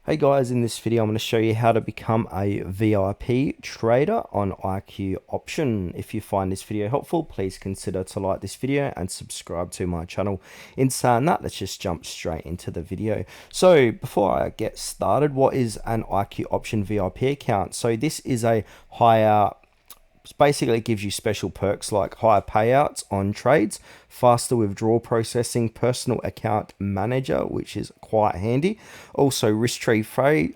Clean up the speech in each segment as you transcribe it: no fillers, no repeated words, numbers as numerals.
Hey guys, in this video I'm going to show you how to become a VIP trader on IQ Option. If you find this video helpful, please consider to like this video and subscribe to my channel. In saying that, let's just jump straight into the video. So before I get started, what is an IQ Option VIP account? So this is a higher basically it gives you special perks like higher payouts on trades, faster withdrawal processing, personal account manager, which is quite handy. Also risk-free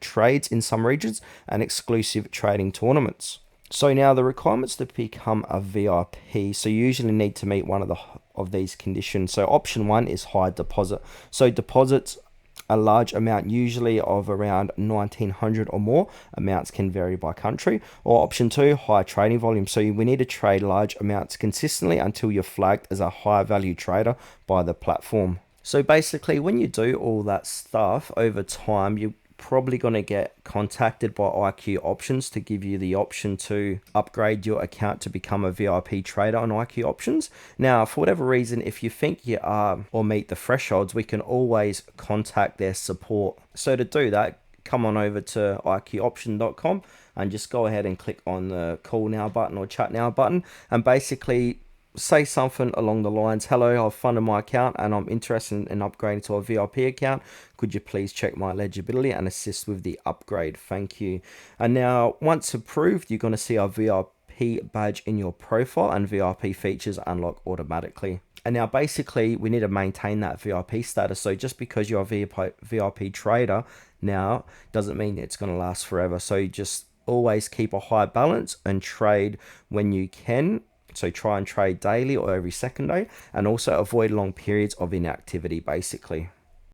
trades in some regions and exclusive trading tournaments. So now the requirements to become a VIP. So you usually need to meet one of these conditions. So option one is high deposit. So deposits a large amount, usually of around 1900 or more. Amounts can vary by country. Or option two, high trading volume. So we need to trade large amounts consistently until you're flagged as a high value trader by the platform. So basically, when you do all that stuff over time, you're probably going to get contacted by IQ Options to give you the option to upgrade your account to become a VIP trader on IQ Options. Now, for whatever reason, if you think you are or meet the thresholds, we can always contact their support. So to do that, come on over to iqoption.com and just go ahead and click on the call now button or chat now button and basically say something along the lines, hello, I've funded my account and I'm interested in upgrading to a VIP account. Could you please check my eligibility and assist with the upgrade? Thank you. And now once approved, you're going to see our VIP badge in your profile and VIP features unlock automatically. And now basically we need to maintain that VIP status. So just because you're a VIP trader now doesn't mean it's going to last forever. So you just always keep a high balance and trade when you can. So try and trade daily or every second day, and also avoid long periods of inactivity basically.